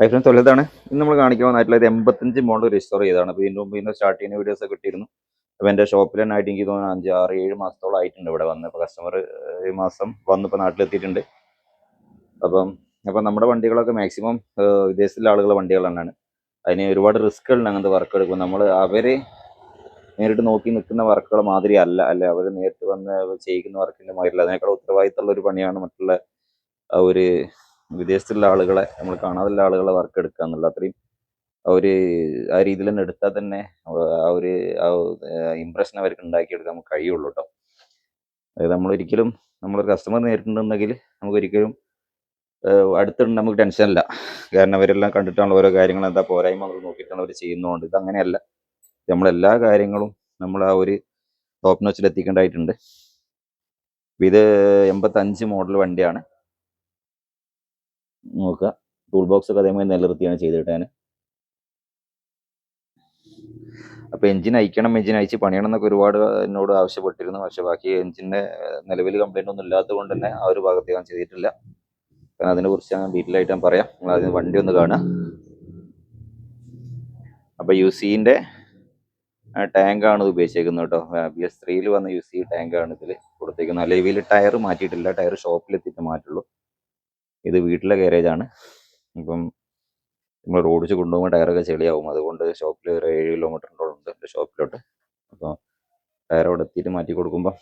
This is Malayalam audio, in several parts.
ഹൈ ഫ്രണ്ട്സ്, വലുതാണ് ഇന്ന് നമ്മൾ കാണിക്കാൻ വന്നിട്ടുള്ള 85 മോഡൽ റിസ്റ്റോർ ചെയ്തതാണ്. അപ്പോൾ ഇതിൻ്റെ മുമ്പ് ഇന്ന് സ്റ്റാർട്ട് ചെയ്യുന്ന വീഡിയോസ് ഒക്കെ കിട്ടിയിരുന്നു. അപ്പോൾ എൻ്റെ ഷോപ്പിൽ തന്നെ ആയിട്ട് എനിക്ക് തോന്നുന്നു 5, 6, 7 മാസത്തോളം ആയിട്ടുണ്ട് ഇവിടെ വന്ന്. ഇപ്പോൾ കസ്റ്റമർ ഈ മാസം വന്നിപ്പോൾ നാട്ടിലെത്തിയിട്ടുണ്ട്. അപ്പം നമ്മുടെ വണ്ടികളൊക്കെ മാക്സിമം വിദേശത്തുള്ള ആളുകളുടെ വണ്ടികൾ തന്നെയാണ്. അതിന് ഒരുപാട് റിസ്ക്കുകളുണ്ട് അങ്ങനത്തെ വർക്ക് എടുക്കും. നമ്മൾ അവർ നേരിട്ട് നോക്കി നിൽക്കുന്ന വർക്കുകൾ മാതിരി അല്ല അവർ നേരിട്ട് വന്ന് ചെയ്യിക്കുന്ന വർക്കിൻ്റെ മാതിരില്ല. അതിനേക്കാൾ ഉത്തരവാദിത്തമുള്ള ഒരു പണിയാണ് മറ്റുള്ള ഒരു വിദേശത്തുള്ള ആളുകളെ, നമ്മൾ കാണാതുള്ള ആളുകളെ വർക്ക് എടുക്കുക എന്നുള്ളത്. അത്രയും അവർ ആ രീതിയിൽ തന്നെ എടുത്താൽ തന്നെ ആ ഒരു ഇമ്പ്രഷൻ അവർക്ക് ഉണ്ടാക്കിയെടുക്കാൻ നമുക്ക് കഴിയുള്ളൂ കേട്ടോ. അതായത് നമ്മളൊരിക്കലും നമ്മളൊരു കസ്റ്റമർ നേരിട്ടുണ്ടെങ്കിൽ നമുക്കൊരിക്കലും അടുത്തുണ്ട് നമുക്ക് ടെൻഷനില്ല. കാരണം അവരെല്ലാം കണ്ടിട്ടാണ് ഓരോ കാര്യങ്ങൾ എന്താ പോരായ്മ നമ്മൾ നോക്കിയിട്ടാണ് അവർ ചെയ്യുന്നതുകൊണ്ട്. ഇതങ്ങനെയല്ല. നമ്മളെല്ലാ കാര്യങ്ങളും നമ്മൾ ആ ഒരു ടോപ്പ് നോച്ചിൽ എത്തിക്കേണ്ടതായിട്ടുണ്ട്. ഇത് 85 മോഡൽ വണ്ടിയാണ്. നോക്കുക, ടൂൾ ബോക്സ് ഒക്കെ അതേമാതിരി നിലനിർത്തിയാണ് ചെയ്തിട്ടാണ്. അപ്പോൾ എഞ്ചിൻ അയച്ച് പണിയണം എന്നൊക്കെ ഒരുപാട് എന്നോട് ആവശ്യപ്പെട്ടിരുന്നു. പക്ഷെ ബാക്കി എഞ്ചിൻ്റെ നിലവിൽ കംപ്ലൈൻ്റ് ഒന്നും ഇല്ലാത്തത് കൊണ്ട് തന്നെ ആ ഒരു ഭാഗത്ത് ഞാൻ ചെയ്തിട്ടില്ല. കാരണം അതിനെക്കുറിച്ച് ഞാൻ ഡീറ്റെയിൽ ആയിട്ട് ഞാൻ പറയാം. നിങ്ങൾ അതിന് വണ്ടി ഒന്ന് കാണുക. അപ്പോൾ UC-ൻ്റെ ടാങ്കാണ് ഇത് ഉപയോഗിച്ചേക്കുന്നത് കേട്ടോ. BS3 വന്ന UC ടാങ്കാണ് ഇതിൽ കൊടുത്തേക്കുന്നത്. നിലവിൽ ടയർ മാറ്റിയിട്ടില്ല. ടയർ ഷോപ്പിലെത്തിയിട്ട് മാറ്റുള്ളൂ. ഇത് വീട്ടിലെ ഗാരേജാണ്. ഇപ്പം നമ്മൾ റോഡ് വെച്ച് കൊണ്ടുപോകുമ്പോൾ ടയറൊക്കെ ചെളിയാവും. അതുകൊണ്ട് ഷോപ്പിൽ ഒരു 7 കിലോമീറ്ററിൻ്റെ ഉണ്ട് എൻ്റെ ഷോപ്പിലോട്ട്. അപ്പോൾ ടയർ അവിടെ എത്തിയിട്ട് മാറ്റി കൊടുക്കുമ്പോൾ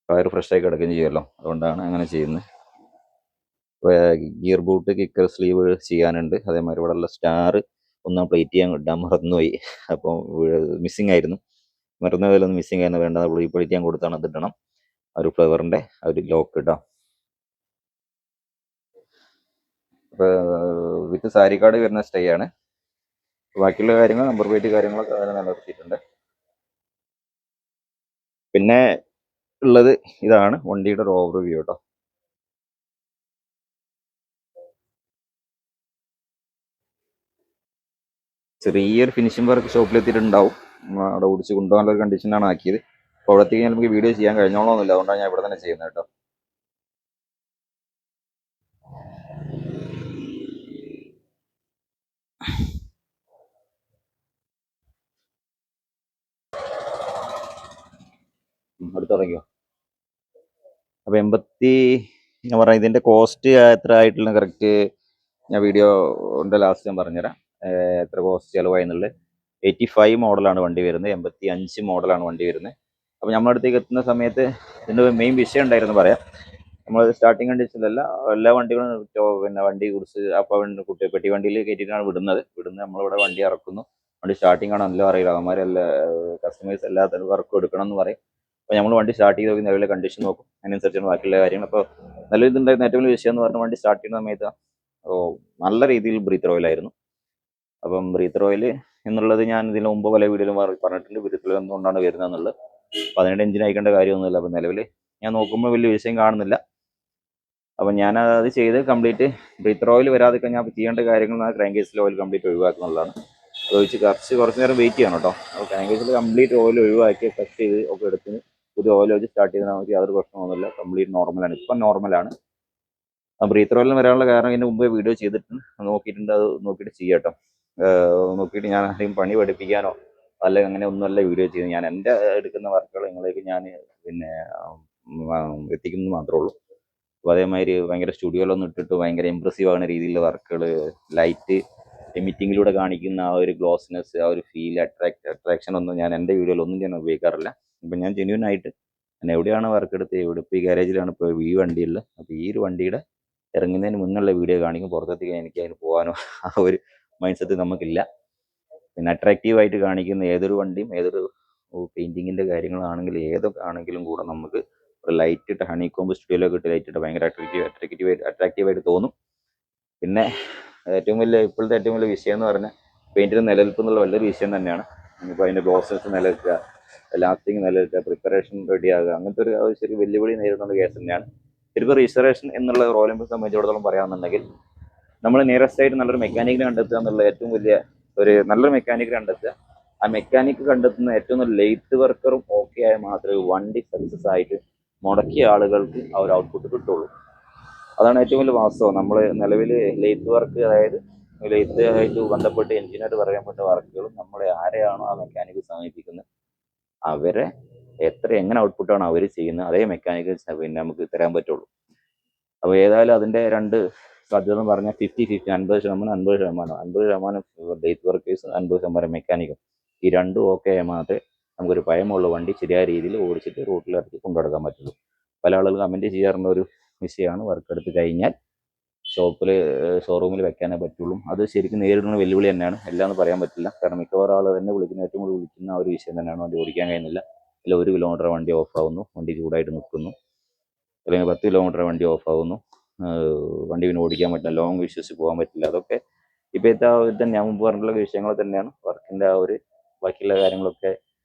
ടയർ ഫ്രഷായി കിടക്കുകയും ചെയ്യുമല്ലോ. അതുകൊണ്ടാണ് അങ്ങനെ ചെയ്യുന്നത്. ഗിയർ ബൂട്ട്, കിക്കർ സ്ലീവ് ചെയ്യാനുണ്ട്. അതേമാതിരി ഇവിടെയുള്ള സ്റ്റാർ ഒന്ന് പ്ലേറ്റ് ചെയ്യാൻ ഇടാൻ മറന്നുപോയി. അപ്പോൾ മിസ്സിങ് ആയിരുന്നു. മറന്നതിലൊന്ന് മിസ്സിങ് ആയിരുന്നു. വേണ്ട, പ്ലേറ്റ് ചെയ്യാൻ കൊടുത്താണ്. അത് ഇടണം. ഒരു ഫ്ലവറിൻ്റെ ഒരു ലോക്ക് ഇടാം. അപ്പോൾ വിത്ത് സാരി കാർഡ് വരുന്ന സ്റ്റേ ആണ്. ബാക്കിയുള്ള കാര്യങ്ങൾ, നമ്പർ പ്ലേറ്റ് കാര്യങ്ങളൊക്കെ അതിനെ നിലനിർത്തിയിട്ടുണ്ട്. പിന്നെ ഉള്ളത് ഇതാണ് വണ്ടിയുടെ ഒരു ഓവർവ്യൂ കേട്ടോ. ചെറിയൊരു ഫിനിഷിംഗ് വർക്ക് ഷോപ്പിലെത്തിയിട്ടുണ്ടാവും. അവിടെ ഓടിച്ച് കൊണ്ടുപോകാനുള്ള ഒരു കണ്ടീഷനാണ് ആക്കിയത്. അപ്പോൾ അവിടത്തേക്ക് നമുക്ക് വീഡിയോ ചെയ്യാൻ കഴിഞ്ഞോളൊന്നുമില്ല. അതുകൊണ്ടാണ് ഞാൻ ഇവിടെ തന്നെ ചെയ്യുന്നത് കേട്ടോ. അടുത്ത് തുടങ്ങിയോ. അപ്പോൾ ഞാൻ പറഞ്ഞ ഇതിൻ്റെ കോസ്റ്റ് എത്ര ആയിട്ടുള്ള കറക്റ്റ് ഞാൻ വീഡിയോൻ്റെ ലാസ്റ്റ് ഞാൻ പറഞ്ഞുതരാം എത്ര കോസ്റ്റ് ചിലവായി എന്നുള്ളത്. 85 മോഡലാണ് വണ്ടി വരുന്നത്. 85 മോഡലാണ് വണ്ടി വരുന്നത്. അപ്പോൾ നമ്മുടെ അടുത്തേക്ക് എത്തുന്ന സമയത്ത് ഇതിൻ്റെ മെയിൻ വിഷയം ഉണ്ടായിരുന്നു പറയാം. നമ്മൾ സ്റ്റാർട്ടിങ് കണ്ടീഷനിലല്ല, എല്ലാ വണ്ടികളും പിന്നെ വണ്ടി കുറിച്ച് അപ്പോൾ പെട്ടി വണ്ടിയിൽ കയറ്റിയിട്ടാണ് വിടുന്നത്. നമ്മളിവിടെ വണ്ടി ഇറക്കുന്നു. വണ്ടി സ്റ്റാർട്ടിങ് ആണോ എല്ലാം അറിയില്ല. അവന്മാരെല്ലാം കസ്റ്റമേഴ്സ് എല്ലാത്തിനും വർക്ക് എടുക്കണം എന്ന് പറയും. അപ്പോൾ നമ്മൾ വണ്ടി സ്റ്റാർട്ട് ചെയ്ത് നോക്കി നിലവിലെ കണ്ടീഷൻ നോക്കും. അതിനനുസരിച്ചാണ് ബാക്കിയുള്ള കാര്യങ്ങൾ. അപ്പോൾ നല്ല ഇതുണ്ടായിരുന്ന ഏറ്റവും വലിയ വിഷയം എന്ന് പറഞ്ഞാൽ വണ്ടി സ്റ്റാർട്ട് ചെയ്യുന്ന സമയത്ത് നല്ല രീതിയിൽ ബ്രീത്തർ ഓയിലായിരുന്നു. അപ്പം ബ്രീത്തർ ഓയിൽ എന്നുള്ളത് ഞാൻ ഇതിന് മുമ്പ് പല വീഡിയോയിലും പറഞ്ഞിട്ടുണ്ട്. ബ്രീത്തർ ഓയിൽ എന്തുകൊണ്ടാണ് വരുന്നത് എന്നുള്ളത്. അപ്പോൾ അതിൻ്റെ എഞ്ചിൻ അയക്കേണ്ട കാര്യമൊന്നുമില്ല. അപ്പോൾ നിലവിൽ ഞാൻ നോക്കുമ്പോൾ വലിയ വിഷയം കാണുന്നില്ല. അപ്പം ഞാൻ അത് ചെയ്ത് കംപ്ലീറ്റ് ബ്രീത്തർ ഓയിൽ വരാതെ ഞാൻ ചെയ്യേണ്ട കാര്യങ്ങൾ ക്രാങ്ക് കേസിൽ ഓയിൽ കംപ്ലീറ്റ് ഒഴിവാക്കുന്നുള്ളതാണ്. അത് വെച്ച് കുറച്ച് നേരം വെയിറ്റ് ചെയ്യണം കേട്ടോ. അപ്പോൾ ക്രാങ്ക് കേസിൽ കംപ്ലീറ്റ് ഓയിൽ ഒഴിവാക്കി കട്ട് ചെയ്ത് ഒക്കെ എടുത്തിന് പുതിയ ഓയിൽ വെച്ച് സ്റ്റാർട്ട് ചെയ്താൽ നമുക്ക് യാതൊരു പ്രശ്നമൊന്നുമില്ല. കംപ്ലീറ്റ് നോർമലാണ്. ഇപ്പം നോർമലാണ്. ആ ബ്രീത്തർ ഓയിലിന് വരാനുള്ള കാരണം ഇതിന് മുമ്പേ വീഡിയോ ചെയ്തിട്ടുണ്ട്, നോക്കിയിട്ടുണ്ട്. അത് നോക്കിയിട്ട് ചെയ്യാം കേട്ടോ. നോക്കിയിട്ട് ഞാൻ ആരെയും പണി പഠിപ്പിക്കാനോ അല്ലെങ്കിൽ അങ്ങനെ ഒന്നുമല്ല വീഡിയോ ചെയ്യുന്നത്. ഞാൻ എൻ്റെ എടുക്കുന്ന വർക്കുകൾ നിങ്ങളേക്ക് ഞാൻ പിന്നെ എത്തിക്കുന്നത് മാത്രമേ ഉള്ളൂ. അപ്പോൾ അതേമാതിരി ഭയങ്കര സ്റ്റുഡിയോയിലൊന്നും ഇട്ടിട്ട് ഭയങ്കര ഇമ്പ്രസീവ് ആകുന്ന രീതിയിലുള്ള വർക്കുകൾ, ലൈറ്റ് എമിറ്റിങ്ങിലൂടെ കാണിക്കുന്ന ആ ഒരു ഗ്ലോസ്നെസ്, ആ ഒരു ഫീൽ, അട്രാക്ഷൻ ഒന്നും ഞാൻ എൻ്റെ വീഡിയോയിലൊന്നും ഞാൻ ഉപയോഗിക്കാറില്ല. അപ്പം ഞാൻ ജെന്യൂൻ ആയിട്ട് ഞാൻ എവിടെയാണ് വർക്ക് എടുത്ത്, ഇപ്പോൾ ഈ ഗാരേജിലാണ് ഇപ്പോൾ ഈ വണ്ടിയുള്ളത്. അപ്പോൾ ഈ ഒരു വണ്ടിയുടെ ഇറങ്ങുന്നതിന് മുന്നുള്ള വീഡിയോ കാണിക്കും. പുറത്തെത്തിക്കാൻ എനിക്ക് അതിന് പോകാനോ ആ ഒരു മൈൻഡ് സെറ്റ് നമുക്കില്ല. പിന്നെ അട്രാക്റ്റീവായിട്ട് കാണിക്കുന്ന ഏതൊരു വണ്ടിയും, ഏതൊരു പെയിൻറ്റിങ്ങിൻ്റെ കാര്യങ്ങളാണെങ്കിൽ ഏതൊക്കെ ആണെങ്കിലും കൂടെ നമുക്ക് ഒരു ലൈറ്റ് ഇട്ട് ഹണിക്കോമ്പ് സ്റ്റുഡിയോയിലൊക്കെ ഇട്ട് ലൈറ്റ് ഇട്ട് ഭയങ്കര അട്രാക്റ്റീവായിട്ട് തോന്നും. പിന്നെ ഇപ്പോഴത്തെ ഏറ്റവും വലിയ വിഷയം എന്ന് പറഞ്ഞാൽ പെയിൻറ്റിന് നിലനിൽപ്പ് എന്നുള്ള വലിയൊരു വിഷയം തന്നെയാണ്. ഇപ്പോൾ അതിൻ്റെ ഗ്ലോസസ് നിലനിൽക്കുക, ലാസ്റ്റിങ് നിലനിൽക്കുക, പ്രിപ്പറേഷൻ റെഡിയാകുക, അങ്ങനത്തെ ഒരു ശരി വെല്ലുവിളി നേരിടുന്ന കേസ് തന്നെയാണ്. ശരിക്കും രജിസ്ട്രേഷൻ എന്നുള്ള റോയൽ എൻഫീൽഡ് സംബന്ധിച്ചിടത്തോളം പറയാമെന്നുണ്ടെങ്കിൽ നമ്മൾ നിയറസ്റ്റ് ആയിട്ട് നല്ലൊരു മെക്കാനിക്കിനെ കണ്ടെത്തുക എന്നുള്ള ഏറ്റവും വലിയ നല്ലൊരു മെക്കാനിക്ക് കണ്ടെത്തുക. ആ മെക്കാനിക്ക് കണ്ടെത്തുന്ന ഏറ്റവും നല്ല ലെയ്ത്ത് വർക്കറും ഓക്കെ ആയാൽ മാത്രമേ വണ്ടി സക്സസ് ആയിട്ട് മുടക്കിയ ആളുകൾക്ക് ആ ഒരു ഔട്ട്പുട്ട് കിട്ടുള്ളൂ. അതാണ് ഏറ്റവും വലിയ വാസ്തവം. നമ്മൾ നിലവിൽ ലെയ്ത്ത് വർക്ക്, അതായത് ലെയ്ത്ത് ആയിട്ട് ബന്ധപ്പെട്ട് എഞ്ചിനായിട്ട് പറയപ്പെട്ട വർക്കുകളും നമ്മളെ ആരെയാണോ ആ മെക്കാനിക്ക് സമീപിക്കുന്നത് അവരെ എങ്ങനെ ഔട്ട്പുട്ടാണ് അവർ ചെയ്യുന്നത് അതേ മെക്കാനിക്ക് പിന്നെ നമുക്ക് തരാൻ പറ്റുള്ളൂ. അപ്പോൾ ഏതായാലും അതിൻ്റെ രണ്ട് സാധ്യത എന്ന് പറഞ്ഞാൽ 50-50, 50% 50% ലെയ്ത്ത് വർക്കേഴ്സ്, 50% മെക്കാനിക്കും. ഈ രണ്ടും ഓക്കെ മാത്രമേ നമുക്കൊരു ഭയമുള്ള വണ്ടി ശരിയായ രീതിയിൽ ഓടിച്ചിട്ട് റൂട്ടിലിറക്കി കൊണ്ടുനടക്കാൻ പറ്റുള്ളൂ. പല ആളുകൾ കമൻറ്റ് ചെയ്യാറുള്ള ഒരു വിഷയമാണ് വർക്ക് എടുത്ത് കഴിഞ്ഞാൽ ഷോറൂമിൽ വെക്കാനേ പറ്റുള്ളൂ. അത് ശരിക്കും നേരിടുന്ന വെല്ലുവിളി തന്നെയാണ്, എല്ലാം എന്ന് പറയാൻ പറ്റില്ല. കാരണം മിക്കവാറും ആൾ തന്നെ ഏറ്റവും കൂടുതൽ വിളിക്കുന്ന ആ ഒരു വിഷയം തന്നെയാണ്. വണ്ടി ഓടിക്കാൻ കഴിയുന്നില്ല, അല്ല 1 കിലോമീറ്റർ വണ്ടി ഓഫാവുന്നു, വണ്ടി ചൂടായിട്ട് നിൽക്കുന്നു, അല്ലെങ്കിൽ 10 കിലോമീറ്റർ വണ്ടി ഓഫാവുന്നു, വണ്ടി പിന്നെ ഓടിക്കാൻ പറ്റില്ല, ലോങ് വിശ്വസിച്ച് പോകാൻ പറ്റില്ല. അതൊക്കെ ഇപ്പോഴത്തെ ആ ഒരു ഞാൻ മുമ്പ് പറഞ്ഞിട്ടുള്ള വിഷയങ്ങൾ തന്നെയാണ്. വർക്കിൻ്റെ ആ ഒരു ബാക്കിയുള്ള കാര്യങ്ങളൊക്കെ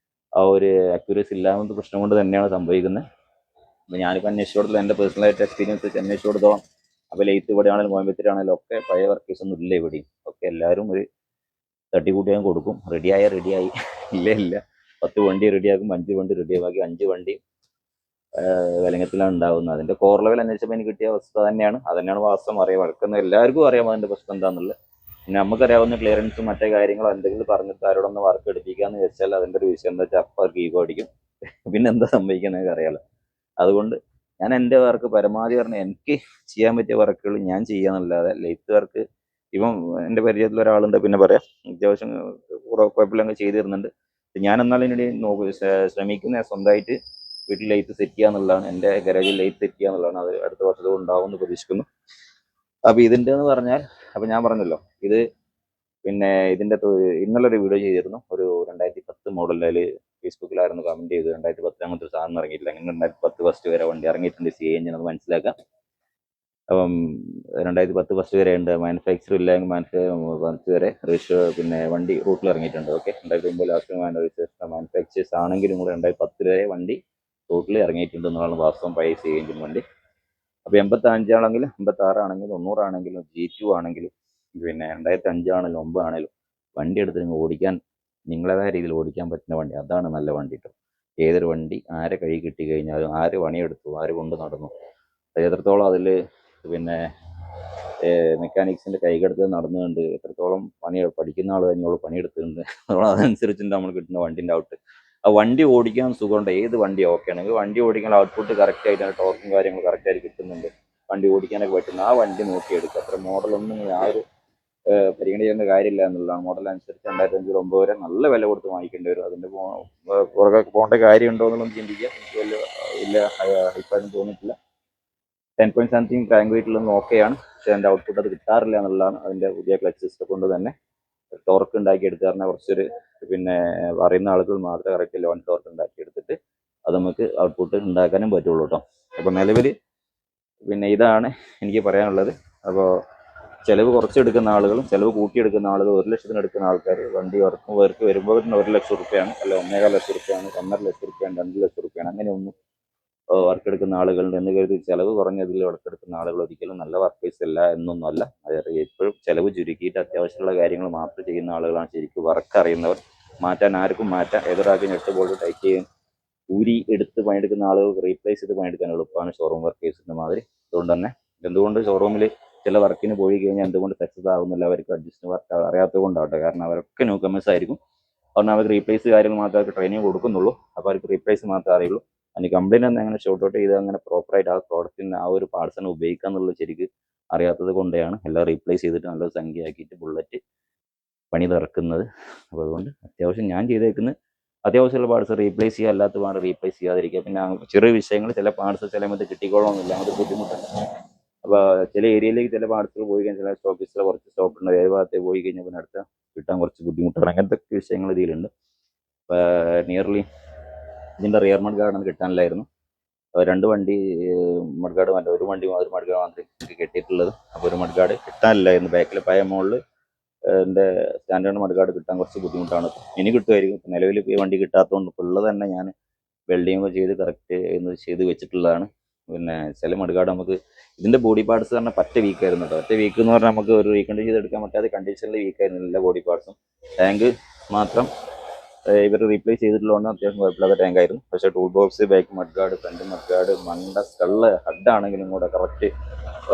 ആ ഒരു അക്യൂറസി ഇല്ലാത്ത പ്രശ്നം കൊണ്ട് തന്നെയാണ് സംഭവിക്കുന്നത്. അപ്പോൾ ഞാനിപ്പോൾ അന്വേഷിച്ചു കൊടുത്തത്, എൻ്റെ പേഴ്സണലായിട്ട് എക്സ്പീരിയൻസ് വെച്ച് അന്വേഷിച്ചു കൊടുത്തോളം, അപ്പോൾ ലെയ്ത്ത് ഇവിടെയാണെങ്കിലും കോയമ്പത്തൂരാണെങ്കിലും ഒക്കെ പഴയ വർക്കേഴ്സ് ഒന്നും ഇല്ല ഇവിടെയും. ഒക്കെ എല്ലാവരും ഒരു തട്ടിക്കൂട്ടിയാൽ കൊടുക്കും. റെഡിയായി, ഇല്ല 10 വണ്ടി റെഡിയാക്കും, 5 വണ്ടി റെഡിയാക്കി, 5 വണ്ടി വിലങ്ങത്തിലാണ് ഉണ്ടാകുന്നത്. അതിൻ്റെ കോർ ലെവൽ അന്വേഷിച്ചപ്പോൾ എനിക്ക് കിട്ടിയ അവസ്ഥ തന്നെയാണ്. അതന്നെയാണ് വാസ്തവം. വഴക്കുന്ന എല്ലാവർക്കും അറിയാം അതിൻ്റെ പ്രശ്നം എന്താണെന്നുള്ളത്. പിന്നെ നമുക്കറിയാവുന്ന ക്ലിയറൻസും മറ്റേ കാര്യങ്ങളോ എന്തെങ്കിലും പറഞ്ഞിട്ട് ആരോടൊന്ന് വർക്ക് എടുപ്പിക്കാന്ന് വെച്ചാൽ അതിൻ്റെ ഒരു വിഷയം എന്താ വെച്ചാൽ അപ്പം അവർക്ക് ഈഗോ അടിക്കും. പിന്നെ എന്താ സംഭവിക്കുന്നത് അറിയാലോ. അതുകൊണ്ട് ഞാൻ എൻ്റെ വർക്ക് പരമാവധി പറഞ്ഞാൽ എനിക്ക് ചെയ്യാൻ പറ്റിയ വർക്കുകൾ ഞാൻ ചെയ്യാന്നല്ലാതെ ലെയ്ത്ത് വർക്ക് ഇപ്പം എൻ്റെ പരിചയത്തിൽ ഒരാളുണ്ട്, പിന്നെ പറയാം, അത്യാവശ്യം കുഴപ്പമില്ലെങ്കിൽ ചെയ്തു തരുന്നുണ്ട്. ഞാൻ എന്നാലും ഇതിനിടെ ശ്രമിക്കുന്ന സ്വന്തമായിട്ട് വീട്ടിൽ ലെയ്ത്ത് സെറ്റ് ചെയ്യുക എന്നുള്ളതാണ്. എൻ്റെ ഗരാജിൽ ലെയ്ത്ത് സെറ്റ് ചെയ്യുക എന്നുള്ളതാണ്. അത് അടുത്ത വർഷത്തോടെ ഉണ്ടാവുമെന്ന് പ്രതീക്ഷിക്കുന്നു. അപ്പോൾ ഇതിൻ്റെ എന്ന് പറഞ്ഞാൽ, അപ്പോൾ ഞാൻ പറഞ്ഞല്ലോ, ഇത് പിന്നെ ഇതിൻ്റെ ഇന്നലൊരു വീഡിയോ ചെയ്തിരുന്നു. ഒരു 2010 മോഡലിൽ ഫേസ്ബുക്കിലായിരുന്നു കമൻറ്റ് ചെയ്ത്. 2010 അങ്ങനത്തെ ഒരു സാധനം ഇറങ്ങിയിട്ടില്ല. അങ്ങനെ 2010 ഫസ്റ്റ് വരെ വണ്ടി ഇറങ്ങിയിട്ടുണ്ട്. CNG അത് മനസ്സിലാക്കാം. അപ്പം 2010 ഫസ്റ്റ് വരെ ഉണ്ട്. മാനുഫാക്ചർ ഇല്ലെങ്കിൽ ഫസ്റ്റ് വരെ രജിസ്റ്റർ, പിന്നെ വണ്ടി റൂട്ടിൽ ഇറങ്ങിയിട്ടുണ്ട്. ഓക്കെ, 2009 ലാസ്റ്റ് മാനുഫാക്ചേഴ്സ് ആണെങ്കിലും കൂടെ 2010 വരെ വണ്ടി റൂട്ടിൽ ഇറങ്ങിയിട്ടുണ്ട് എന്നുള്ളതാണ് വാസ്തവം. പഴയ CNG വണ്ടി. അപ്പോൾ 85 ആണെങ്കിലും 56 ആണെങ്കിലും 90 ആണെങ്കിലും G2 ആണെങ്കിലും പിന്നെ 2005 ആണെങ്കിലും 9 ആണെങ്കിലും വണ്ടി എടുത്ത് നിങ്ങൾ ഓടിക്കാൻ, നിങ്ങളേതായ രീതിയിൽ ഓടിക്കാൻ പറ്റുന്ന വണ്ടി, അതാണ് നല്ല വണ്ടി കേട്ടോ. ഏതൊരു വണ്ടി ആരെ കൈ കിട്ടി കഴിഞ്ഞാലും, ആര് പണിയെടുത്തു, ആര് കൊണ്ട് നടന്നു, എത്രത്തോളം അതിൽ പിന്നെ മെക്കാനിക്സിൻ്റെ കൈകടത്ത് നടന്നുകൊണ്ട് എത്രത്തോളം പഠിക്കുന്ന ആൾ തന്നെയോട് പണിയെടുത്തിട്ടുണ്ട്, അതനുസരിച്ചിട്ട് നമ്മൾ കിട്ടുന്ന വണ്ടിൻ്റെ ഔട്ട്. ആ വണ്ടി ഓടിക്കാൻ സുഖമുണ്ട്. ഏത് വണ്ടി ഓക്കെ ആണെങ്കിൽ വണ്ടി ഓടിക്കാൻ ഔട്ട്പുട്ട് കറക്റ്റ് ആയിട്ട് ടോർക്കും കാര്യങ്ങളും കറക്റ്റായിട്ട് കിട്ടുന്നുണ്ട്, വണ്ടി ഓടിക്കാനൊക്കെ പറ്റുന്ന ആ വണ്ടി നോക്കിയെടുക്കുക. അത്ര മോഡലൊന്നും യാതൊരു പരിഗണിക്കേണ്ട കാര്യമില്ല എന്നുള്ളതാണ്. മോഡൽ അനുസരിച്ച് 2005 9 വരെ നല്ല വില കൊടുത്ത് വാങ്ങിക്കേണ്ടി വരും. അതിൻ്റെ പുറകെ പോകേണ്ട കാര്യമുണ്ടോ എന്നുള്ളത് ചിന്തിക്കുക. എനിക്ക് വലിയ അഭിപ്രായം തോന്നിയിട്ടില്ല. 10.something ക്രാങ്ക് വെയിറ്റിലൊന്നും ഓക്കെയാണ്, പക്ഷേ അതിൻ്റെ ഔട്ട്പുട്ട് അത് കിട്ടാറില്ല എന്നുള്ളതാണ്. അതിൻ്റെ പുതിയ ക്ലച്ച് സിസ്റ്റം കൊണ്ട് തന്നെ ടോർക്ക് ഉണ്ടാക്കി എടുക്കുക പറഞ്ഞാൽ കുറച്ചൊരു പിന്നെ അറിയുന്ന ആളുകൾ മാത്രമേ കറക്റ്റ് 11 ടോർക്ക് ഉണ്ടാക്കി എടുത്തിട്ട് അത് നമുക്ക് ഔട്ട്പുട്ട് ഉണ്ടാക്കാനും പറ്റുള്ളൂ കേട്ടോ. അപ്പോൾ നിലവിൽ പിന്നെ ഇതാണ് എനിക്ക് പറയാനുള്ളത്. അപ്പോൾ ചിലവ് കുറച്ചെടുക്കുന്ന ആളുകളും ചിലവ് കൂട്ടിയെടുക്കുന്ന ആളുകൾ, 1 ലക്ഷത്തിന് എടുക്കുന്ന ആൾക്കാർ വണ്ടി വർക്ക് വരുമ്പോൾ 1 ലക്ഷം റുപ്യാണ്, അല്ല 1.25 ലക്ഷം റുപ്യാണ്, 1.5 ലക്ഷം റുപ്യാണ്, 2 ലക്ഷം റുപ്യാണ്, അങ്ങനെയൊന്നും വർക്ക് എടുക്കുന്ന ആളുകളുണ്ട് എന്ന് കരുതി ചിലവ് കുറഞ്ഞതിൽ വർക്ക് എടുക്കുന്ന ആളുകൾ ഒരിക്കലും നല്ല വർക്കേഴ്സ് അല്ല എന്നൊന്നും അല്ല. അതായത് എപ്പോഴും ചിലവ് ചുരുക്കിയിട്ട് അത്യാവശ്യമുള്ള കാര്യങ്ങൾ മാത്രം ചെയ്യുന്ന ആളുകളാണ് ശരിക്കും വർക്ക് അറിയുന്നവർ. മാറ്റാൻ ആർക്കും മാറ്റാം. ഏതൊരാൾക്കും ഞെട്ട് ബോൾട്ട് ടൈറ്റ് ചെയ്യാൻ ഊരി എടുത്ത് പണിയെടുക്കുന്ന ആളുകൾക്ക് റീപ്ലേസ് ചെയ്ത് പണിയെടുക്കാൻ എളുപ്പമാണ് ഷോറൂം വർക്കേഴ്സിൻ്റെ മാതിരി. അതുകൊണ്ട് തന്നെ എന്തുകൊണ്ട് ഷോറൂമിൽ ചില വർക്കിന് പോയി കഴിഞ്ഞാൽ എന്തുകൊണ്ട് സക്സസ് ആകുന്നില്ല, അവർക്ക് അഡ്ജസ്റ്റ് വർക്ക് അറിയാത്തത് കൊണ്ടാവട്ടെ. കാരണം അവരൊക്കെ ന്യൂ കമേഴ്സ് ആയിരിക്കും. അതുകൊണ്ട് അവർക്ക് റീപ്ലേസ് കാര്യങ്ങൾ മാത്രമേ അവർക്ക് ട്രെയിനിങ് കൊടുക്കുന്നുള്ളൂ. അപ്പോൾ അവർക്ക് റീപ്ലേസ് മാത്രമേ അറിയുള്ളൂ. അതിന് കംപ്ലൈൻറ്റ് ഒന്ന് അങ്ങനെ ഷോർട്ട് ഔട്ട് ചെയ്ത് അങ്ങനെ പ്രോപ്പറായിട്ട് ആ പ്രോഡക്റ്റിന് ആ ഒരു പാർട്സിനെ ഉപയോഗിക്കുക എന്നുള്ളത് ശരിക്കും അറിയാത്തത് കൊണ്ടാണ് എല്ലാം റീപ്ലേസ് ചെയ്തിട്ട് നല്ലൊരു സംഖ്യ ആക്കിയിട്ട് ബുള്ളറ്റ് പണി തിറക്കുന്നത്. അപ്പോൾ അതുകൊണ്ട് അത്യാവശ്യം ഞാൻ ചെയ്തേക്കുന്നത് അത്യാവശ്യമുള്ള പാർട്സ് റീപ്ലേസ് ചെയ്യുക, അല്ലാത്ത പാട് റീപ്ലേസ് ചെയ്യാതിരിക്കുക. പിന്നെ ചെറിയ വിഷയങ്ങൾ, ചില പാർട്സ് ചില മറ്റേ കിട്ടിക്കോളണമെന്നില്ല, അത് ബുദ്ധിമുട്ടാണ്. അപ്പോൾ ചില ഏരിയയിലേക്ക് ചില പാർട്സുകൾ പോയി കഴിഞ്ഞാൽ ചില സ്റ്റോപ്പീസിൽ കുറച്ച് സ്റ്റോപ്പ് ഉണ്ട്, ഏത് ഭാഗത്തേക്ക് പോയി കഴിഞ്ഞാൽ പിന്നെ അടുത്ത കിട്ടാൻ കുറച്ച് ബുദ്ധിമുട്ടാണ്. അങ്ങനത്തെ വിഷയങ്ങൾ ഇതിലുണ്ട്. അപ്പോൾ നിയർലി ഇതിൻ്റെ റിയർ മഡ് ഗാർഡൊന്നും കിട്ടാനില്ലായിരുന്നു. 2 വണ്ടി മഡ് ഗാർഡ് വേണ്ട, ഒരു മഡ് ഗാർഡ് മാത്രമേ എനിക്ക് കിട്ടിയിട്ടുള്ളത്. അപ്പോൾ ഒരു മഡ് ഗാർഡ് കിട്ടാനില്ലായിരുന്നു. ബാക്കിൽ പഴയ മോളിൽ എൻ്റെ സ്റ്റാൻഡേർഡ് മഡ് ഗാർഡ് കിട്ടാൻ കുറച്ച് ബുദ്ധിമുട്ടാണ്. ഇനി കിട്ടുമായിരിക്കും. നിലവിൽ ഈ വണ്ടി കിട്ടാത്തതുകൊണ്ട് ഇപ്പോൾ ഉള്ളത് തന്നെ ഞാൻ വെൽഡിങ് ചെയ്ത് കറക്റ്റ് എന്ന് ചെയ്ത് വെച്ചിട്ടുള്ളതാണ്. പിന്നെ ചില മഡ് ഗാർഡ് നമുക്ക് ഇതിൻ്റെ ബോഡി പാർട്സ് പറഞ്ഞാൽ പറ്റ വീക്കായിരുന്നു കേട്ടോ. ഒറ്റ വീക്ക് എന്ന് പറഞ്ഞാൽ നമുക്ക് ഒരു റീകണ്ടീഷൻ ചെയ്തെടുക്കാൻ പറ്റാതെ കണ്ടീഷനിൽ വീക്കായിരുന്നു എല്ലാ ബോഡി പാർട്സും. ടാങ്ക് മാത്രം ഇവർ റീപ്ലേസ് ചെയ്തിട്ടുള്ളതുകൊണ്ട് അത്യാവശ്യം കുഴപ്പമില്ലാത്ത ടാങ്കായിരുന്നു. പക്ഷേ tool box, back mud guard, front mud guard, മണ്ട സ്കള്ള്, ഹഡാണെങ്കിലും കൂടെ കറക്റ്റ്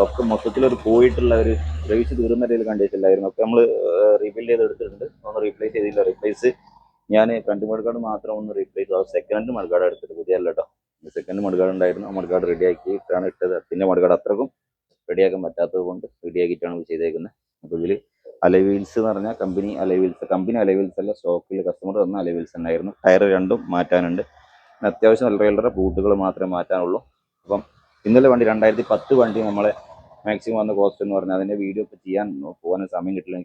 ഒക്കെ മൊത്തത്തിലൊരു പോയിട്ടുള്ള ഒരു ദ്രവിച്ച് തീർന്ന രീതിയിൽ കണ്ടിട്ടില്ലായിരുന്നു. ഒക്കെ നമ്മൾ റീബിൽഡ് ചെയ്ത് എടുത്തിട്ടുണ്ട്. ഒന്ന് റീപ്ലേസ് ചെയ്തില്ല. റീപ്ലേസ് ഞാൻ ഫ്രണ്ട് മഡ് ഗാർഡ് മാത്രം ഒന്ന് റീപ്ലേസ് ചെയ്തു. സെക്കൻഡ് മഡ് ഗാർഡ് എടുത്തിട്ട് പുതിയ അല്ല കേട്ടോ. സെക്കൻഡ് മഡ് ഗാർഡ് ഉണ്ടായിരുന്നു. ആ മഡ് ഗാർഡ് റെഡിയാക്കിയിട്ടാണ് ഇട്ടത്. പിന്നെ മഡ് ഗാർഡ് അത്രക്കും റെഡിയാക്കാൻ പറ്റാത്തത് കൊണ്ട് റെഡിയാക്കിയിട്ടാണ് ചെയ്തേക്കുന്നത്. അപ്പോൾ ഇതിൽ അലവീൽസ് എന്ന് പറഞ്ഞാൽ കമ്പനി അലവീൽസ് അല്ല, സ്റ്റോക്കിൽ കസ്റ്റമർ തന്ന അലവീൽസ് തന്നെയായിരുന്നു. ടയർ രണ്ടും മാറ്റാനുണ്ട്. അത്യാവശ്യം നല്ല റെയിലറെ ബൂട്ടുകൾ മാത്രമേ മാറ്റാനുള്ളൂ. അപ്പം ഇന്നലെ വണ്ടി 2010 വണ്ടി നമ്മളെ മാക്സിമം വന്ന കോസ്റ്റ് എന്ന് പറഞ്ഞാൽ അതിൻ്റെ വീഡിയോ ഒക്കെ ചെയ്യാൻ പോകാൻ സമയം കിട്ടില്ല.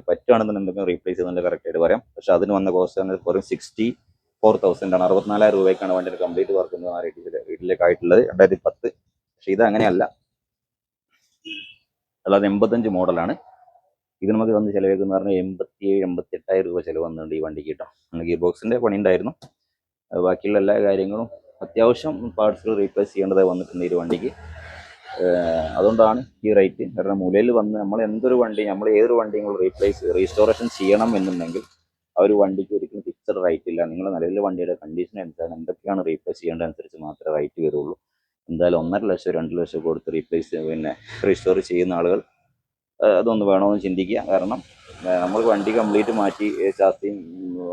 പറ്റുകയാണെന്നുണ്ടെങ്കിൽ റീപ്ലേസ് ചെയ്യുന്നതിൻ്റെ കറക്റ്റായിട്ട് പറയാം. പക്ഷെ അതിന് വന്ന കോസ്റ്റ് എന്ന് വെറും 64,000 ആണ്. 64,000 രൂപയ്ക്കാണ് വണ്ടിയുടെ കംപ്ലീറ്റ് വർക്ക് എന്ന് വീട്ടിലേക്കായിട്ടുള്ളത് 2010. പക്ഷെ ഇത് അങ്ങനെയല്ല, അല്ലാതെ 85 മോഡലാണ്. ഇത് നമുക്ക് വന്ന് ചിലവേക്കെന്ന് പറഞ്ഞാൽ 87-88,000 രൂപ ചിലവ് വന്നിട്ടുണ്ട് ഈ വണ്ടിക്ക് കേട്ടോ. ഗിയർ ബോക്സിൻ്റെ പണി ഉണ്ടായിരുന്നു. ബാക്കിയുള്ള എല്ലാ കാര്യങ്ങളും അത്യാവശ്യം പാർട്സുകൾ റീപ്ലേസ് ചെയ്യേണ്ടതായി വന്നിട്ടുണ്ട് ഈ വണ്ടിക്ക്. അതുകൊണ്ടാണ് ഈ റേറ്റ്. കാരണം മൂലയിൽ വന്ന് നമ്മൾ ഏതൊരു വണ്ടിയും റീസ്റ്റോറേഷൻ ചെയ്യണം എന്നുണ്ടെങ്കിൽ ആ ഒരു വണ്ടിക്ക് ഒരിക്കലും ഫിക്സഡ് റേറ്റ് ഇല്ല. നിങ്ങളുടെ നിലവിലെ വണ്ടിയുടെ കണ്ടീഷൻ അനുസരിച്ച് എന്തൊക്കെയാണ് റീപ്ലേസ് ചെയ്യേണ്ടതനുസരിച്ച് മാത്രമേ റേറ്റ് വരുള്ളൂ. എന്തായാലും 1.5 ലക്ഷം 2 ലക്ഷം കൊടുത്ത് റീസ്റ്റോർ ചെയ്യുന്ന ആളുകൾ അതൊന്ന് വേണമെന്ന് ചിന്തിക്കുക. കാരണം നമ്മൾ വണ്ടി കംപ്ലീറ്റ് മാറ്റി ചാസിയും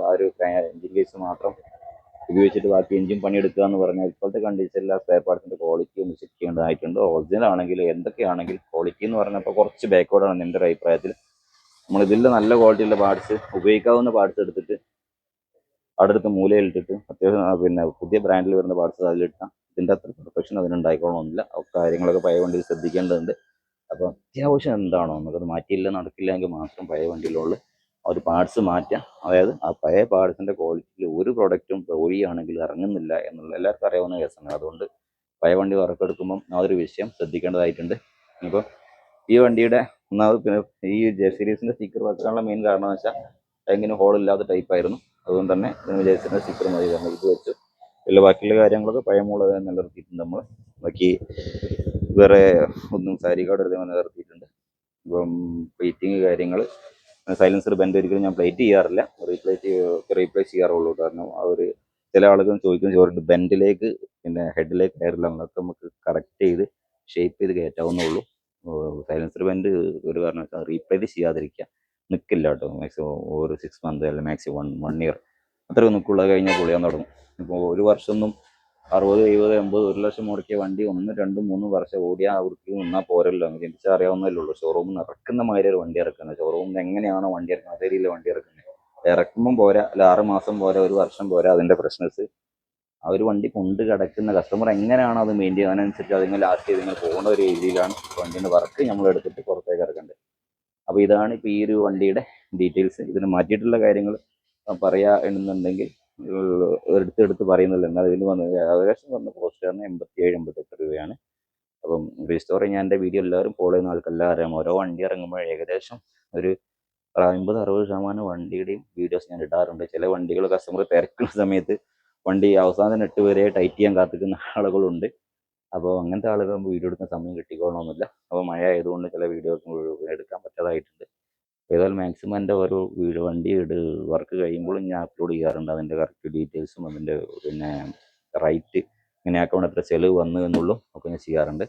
ആ ഒരു എൻജിൻ കേസ് മാത്രം ഉപയോഗിച്ചിട്ട് ബാക്കി എൻജിൻ പണിയെടുക്കുക എന്ന് പറഞ്ഞാൽ ഇപ്പോഴത്തെ കണ്ടീഷനിൽ സ്പെയർ പാർട്സിൻ്റെ ക്വാളിറ്റി ഒന്ന് ചെക്ക് ചെയ്യേണ്ടതായിട്ടുണ്ട്. ഒറിജിനൽ ആണെങ്കിൽ എന്തൊക്കെയാണെങ്കിൽ ക്വാളിറ്റി എന്ന് പറഞ്ഞപ്പോൾ കുറച്ച് ബാക്ക്വേർഡാണ് എൻ്റെ ഒരു അഭിപ്രായത്തിൽ. നമ്മളിതിൽ നല്ല ക്വാളിറ്റിയുള്ള പാർട്സ്, ഉപയോഗിക്കാവുന്ന പാർട്സ് എടുത്തിട്ട് അടുത്ത് മൂലയിലിട്ടിട്ട് അത്യാവശ്യം പുതിയ ബ്രാൻഡിൽ വരുന്ന പാർട്സ് അതിലിട്ടാൽ ഇതിൻ്റെ അത്ര പെർഫെക്ഷൻ അതിനുണ്ടായിക്കോളണമെന്നില്ല. കാര്യങ്ങളൊക്കെ പഴയ വണ്ടിയിൽ ശ്രദ്ധിക്കേണ്ടതുണ്ട്. അപ്പോൾ അത്യാവശ്യം എന്താണോ നമുക്കത് മാറ്റിയില്ല നടക്കില്ല എങ്കിൽ മാത്രം പഴയ വണ്ടിയിലുള്ള ഒരു പാർട്സ് മാറ്റുക. അതായത് ആ പഴയ പാർട്സിൻ്റെ ക്വാളിറ്റിയിൽ ഒരു പ്രൊഡക്റ്റും ഓടിയാണെങ്കിൽ ഇറങ്ങുന്നില്ല എന്നുള്ള എല്ലാവർക്കും അറിയാവുന്ന കേസാണ്. അതുകൊണ്ട് പഴയ വണ്ടി വറക്കെടുക്കുമ്പം അതൊരു വിഷയം ശ്രദ്ധിക്കേണ്ടതായിട്ടുണ്ട്. ഇപ്പോൾ ഈ വണ്ടിയുടെ ഒന്നാമത് ഈ ജെ സീരീസിൻ്റെ സ്റ്റിക്കർ വെക്കാനുള്ള മെയിൻ കാരണം എന്ന് വെച്ചാൽ എങ്ങനെ ഹോളില്ലാത്ത ടൈപ്പായിരുന്നു. അതുകൊണ്ട് തന്നെ ജെ സീരീസിൻ്റെ സ്റ്റിക്കർ മതി. കാരണം ഇത് വെച്ച് ബാക്കിയുള്ള കാര്യങ്ങളൊക്കെ പഴയ മോള് നിലനിർത്തിയിട്ടുണ്ട് നമ്മൾ. ബാക്കി വേറെ ഒന്നും സാരി കാർഡ് എടുത്ത് നിലനിർത്തിയിട്ടുണ്ട്. ഇപ്പം പ്ലേറ്റിങ് കാര്യങ്ങൾ, സൈലൻസർ ബെൻഡ് ഒരിക്കലും ഞാൻ പ്ലേറ്റ് ചെയ്യാറില്ല, റീപ്ലേസ് ചെയ്യാറുള്ളൂ. കാരണം ചില ആളുകൾ ചോദിക്കുന്ന ബെൻഡിലേക്ക് ഹെഡിലേക്ക് കയറില്ല, അതൊക്കെ നമുക്ക് കറക്റ്റ് ചെയ്ത് ഷേപ്പ് ചെയ്ത് കയറ്റാവുന്നുള്ളൂ. സൈലൻസർ ബെൻഡ് ഒരു കാരണം വെച്ചാൽ റീപ്ലേസ് ചെയ്യാതിരിക്കുക, നിൽക്കില്ല കേട്ടോ. മാക്സിമം ഒരു 6 മന്ത് അല്ലെങ്കിൽ മാക്സിമം 1 ഇയർ അത്രയും നിൽക്കുള്ളത് കഴിഞ്ഞാൽ പൊളിയാൻ തുടങ്ങും. ഇപ്പോൾ ഒരു വർഷമൊന്നും 60, 70, 80, 1 ലക്ഷം മുടക്കിയ വണ്ടി 1, 2, 3 വർഷം ഓടിയാൽ അവർക്ക് നിന്നാൽ പോരല്ലോ. എന്ന് ചിന്തിച്ചാൽ അറിയാവുന്നതല്ലേ ഉള്ളൂ. ഷോറൂമിൽ നിന്ന് ഇറക്കുന്ന മാതിരി ഒരു വണ്ടി ഇറക്കുന്നത്, ഷോറൂമിൽ നിന്ന് എങ്ങനെയാണോ വണ്ടി ഇറക്കുന്നത് അതേ രീതിയിൽ വണ്ടി ഇറക്കുന്നത്. ഇറക്കുമ്പം പോരാ, അല്ല 6 മാസം പോരാ, 1 വർഷം പോരാ. അതിൻ്റെ പ്രശ്നസ് ആ ഒരു വണ്ടി കൊണ്ട് കിടക്കുന്ന കസ്റ്റമർ എങ്ങനെയാണോ അത് മെയിൻറ്റെയിൻ ചെയ്യുക, അതിനനുസരിച്ച് അതിങ്ങനെ ലാസ്റ്റ് ചെയ്ത് പോകുന്ന ഒരു രീതിയിലാണ് വണ്ടീൻ്റെ വർക്ക് നമ്മൾ എടുത്തിട്ട് പുറത്തേക്ക് ഇറക്കേണ്ടത്. അപ്പോൾ ഇതാണ് ഇപ്പോൾ ഈ ഒരു വണ്ടിയുടെ ഡീറ്റെയിൽസ്. ഇതിന് മാറ്റിയിട്ടുള്ള കാര്യങ്ങൾ പറയുക എന്നുണ്ടെങ്കിൽ എടുത്ത് പറയുന്നില്ല. എന്നാൽ ഇതിന് ഏകദേശം വന്ന കോസ്റ്റ് ആണ് 87-88 രൂപയാണ്. അപ്പം റീസ്റ്റോർ ഞാൻ എൻ്റെ വീഡിയോ എല്ലാവരും ഫോളോ ചെയ്യുന്ന ആൾക്കെല്ലാം അറിയാം. ഓരോ വണ്ടി ഇറങ്ങുമ്പോൾ ഏകദേശം ഒരു 50-60% വണ്ടിയുടെയും വീഡിയോസ് ഞാൻ ഇടാറുണ്ട്. ചില വണ്ടികൾ കസ്റ്റമർ തിരക്കുന്ന സമയത്ത് വണ്ടി അവസാനം നെട്ട് വരെ ടൈറ്റ് ചെയ്യാൻ കാത്തിക്കുന്ന ആളുകളുണ്ട്. അപ്പോൾ അങ്ങനത്തെ ആളുകൾ വീഡിയോ എടുക്കുന്ന സമയം കിട്ടിക്കോളണമെന്നില്ല. അപ്പോൾ മഴ ആയതുകൊണ്ട് ചില വീഡിയോസ് എടുക്കാൻ പറ്റാതായിട്ടുണ്ട്. ഏതായാലും മാക്സിമം എൻ്റെ ഓരോ വണ്ടി വർക്ക് കഴിയുമ്പോഴും ഞാൻ അപ്ലോഡ് ചെയ്യാറുണ്ട്. അതിൻ്റെ കറക്റ്റ് ഡീറ്റെയിൽസും അതിൻ്റെ റൈറ്റ് ഇങ്ങനെയാക്കാൻ എത്ര ചെലവ് വന്നു എന്നുള്ളൂ ഒക്കെ ഞാൻ ചെയ്യാറുണ്ട്.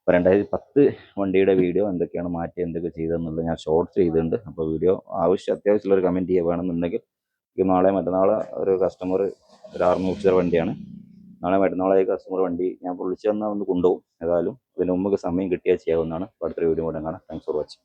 അപ്പോൾ 2010 വണ്ടിയുടെ വീഡിയോ എന്തൊക്കെയാണ് മാറ്റി എന്തൊക്കെ ചെയ്തതെന്നുള്ളത് ഞാൻ ഷോർട്ട് ചെയ്തിട്ടുണ്ട്. അപ്പോൾ വീഡിയോ അത്യാവശ്യമുള്ളൊരു കമൻറ്റ് ചെയ്യുക വേണമെന്നുണ്ടെങ്കിൽ. നാളെ മറ്റന്നാളെ ഒരു കസ്റ്റമർ ഒരു 600 വണ്ടിയാണ്. നാളെ മറ്റന്നാളെ കസ്റ്റമർ വണ്ടി ഞാൻ വിളിച്ചു വന്നാൽ ഒന്ന് കൊണ്ടുപോകും. ഏതായാലും അതിന് മുമ്പ് സമയം കിട്ടിയാൽ ചെയ്യാവുന്നതാണ്. അടുത്തൊരു വീഡിയോ കൂടെ കാണാം. Thanks for watching.